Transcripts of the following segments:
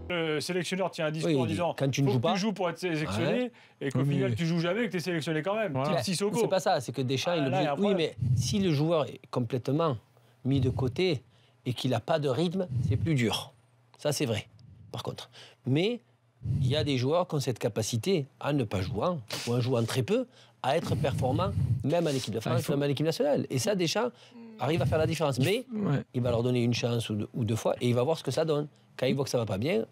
Le sélectionneur tient un discours en disant quand tu ne joues pas, tu joues pour être sélectionné et qu'au final tu joues jamais et que tu es sélectionné quand même. Voilà. Sissoko. C'est pas ça, c'est que Deschamps, il dit oui, mais si le joueur est complètement mis de côté et qu'il n'a pas de rythme, c'est plus dur. Ça, c'est vrai, par contre. Mais il y a des joueurs qui ont cette capacité à ne pas jouer ou en jouant très peu, à être performants, même en équipe de France, même en équipe nationale. Et ça, Deschamps arrive à faire la différence. Mais il va leur donner une chance ou deux fois et il va voir ce que ça donne. Quand il voit que ça ne va pas bien,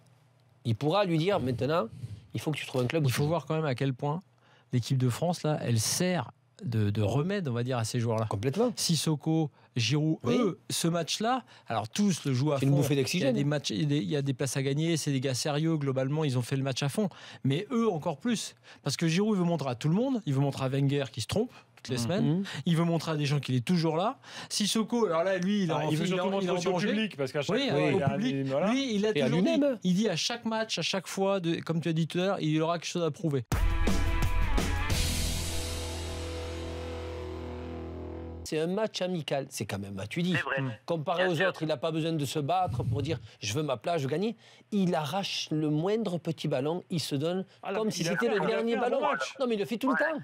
il pourra lui dire maintenant, il faut que tu trouves un club. Il faut voir quand même à quel point l'équipe de France, là, elle sert de remède, on va dire, à ces joueurs-là. Complètement. Sissoko, Giroud, eux, ce match-là, alors tous le jouent à fond. C'est une bouffée d'oxygène. Il y a des matchs, il y a des places à gagner, c'est des gars sérieux, globalement, ils ont fait le match à fond. Mais eux, encore plus. Parce que Giroud, il veut montrer à tout le monde, il veut montrer à Wenger qui se trompe toutes les semaines, il veut montrer à des gens qu'il est toujours là. Sissoko, alors là, lui, il veut surtout montrer au public, parce qu'à chaque fois, lui, il a toujours dit, il dit à chaque match, à chaque fois, comme tu as dit tout à l'heure, il aura quelque chose à prouver. C'est un match amical, c'est quand même Matuidi. Comparé aux autres, il n'a pas besoin de se battre pour dire je veux ma place, je veux gagner. Il arrache le moindre petit ballon, il se donne comme si c'était le dernier ballon. Non, mais il le fait tout le temps.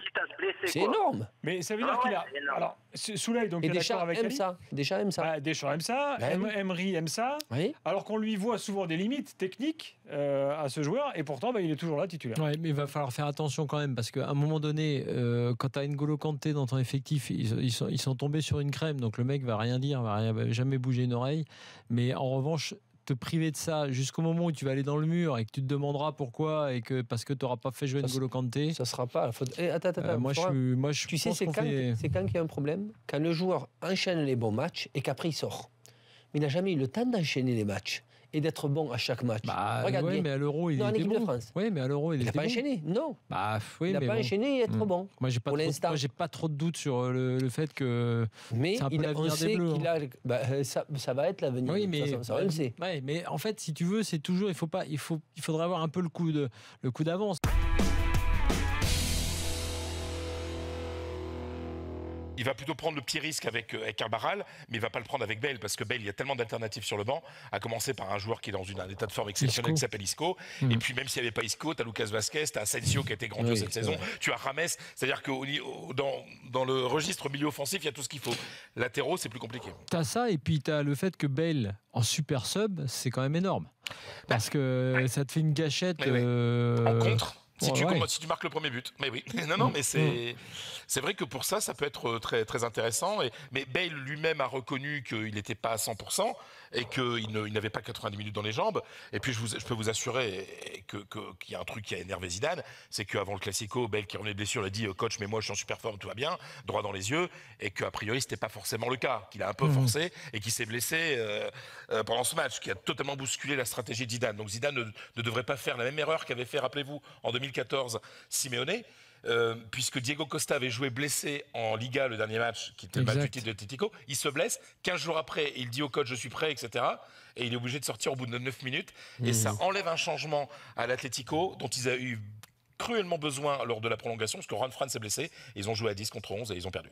C'est énorme. Mais ça veut dire qu'il a. Alors, Souley, donc il est d'accord avec lui. Deschamps aime ça. Deschamps aime ça. Emery aime ça. Alors qu'on lui voit souvent des limites techniques à ce joueur, et pourtant, il est toujours là titulaire. Ouais, mais il va falloir faire attention quand même, parce qu'à un moment donné, quand tu as N'Golo Kanté dans ton effectif, ils sont tombés sur une crème, donc le mec va rien dire, va jamais bouger une oreille. Mais en revanche, te priver de ça jusqu'au moment où tu vas aller dans le mur et que tu te demanderas pourquoi et que parce que tu n'auras pas fait jouer N'Golo Kanté. Ça sera pas. Attends. Moi, je tu sais, c'est quand qu'il y a un problème, quand le joueur enchaîne les bons matchs et qu'après il sort. Mais il n'a jamais eu le temps d'enchaîner les matchs et d'être bon à chaque match. Regarde bien. Mais à l'Euro, il était bon. De France. Oui, mais à l'Euro, il n'a pas enchaîné. Non. Il n'a pas enchaîné et être bon. Moi, j'ai pas trop de doutes sur le fait que. Mais on sait qu'il a. Ça va être l'avenir. Oui, mais ça, on le sait. Ouais, mais en fait, si tu veux, c'est toujours. Il faudrait avoir un peu le coup d'avance. Il va plutôt prendre le petit risque avec Carvajal, mais il ne va pas le prendre avec Bale, parce que Bale, il y a tellement d'alternatives sur le banc, à commencer par un joueur qui est dans un état de forme exceptionnel qui s'appelle Isco. Et puis même s'il n'y avait pas Isco, tu as Lucas Vazquez, tu as Asensio qui a été grandiose cette saison, tu as Rames, c'est-à-dire que dans le registre milieu offensif, il y a tout ce qu'il faut. Latéraux, c'est plus compliqué. Tu as ça, et puis tu as le fait que Bale, en super sub, c'est quand même énorme. Parce que ça te fait une gâchette. En contre. Si tu marques le premier but. Mais oui. Non, mais c'est vrai que pour ça peut être très, très intéressant. Mais Bale lui-même a reconnu qu'il n'était pas à 100% et qu'il n'avait pas 90 minutes dans les jambes. Et puis, je peux vous assurer qu'il y a un truc qui a énervé Zidane, c'est qu'avant le Classico, Bale, qui revenait de blessure, a dit « Coach, mais moi, je suis en super forme, tout va bien, droit dans les yeux », et qu'a priori, c'était pas forcément le cas, qu'il a un peu forcé et qu'il s'est blessé pendant ce match, qui a totalement bousculé la stratégie de Zidane. Donc Zidane ne devrait pas faire la même erreur qu'avait fait, rappelez-vous, en 2014, Simeone, puisque Diego Costa avait joué blessé en Liga le dernier match, qui était le match du titre de l'Atlético. Il se blesse. 15 jours après, il dit au coach « je suis prêt », etc. Et il est obligé de sortir au bout de 9 minutes. Et ça enlève un changement à l'Atlético, dont ils ont eu cruellement besoin lors de la prolongation, parce que Juan Fran s'est blessé. Et ils ont joué à 10 contre 11 et ils ont perdu.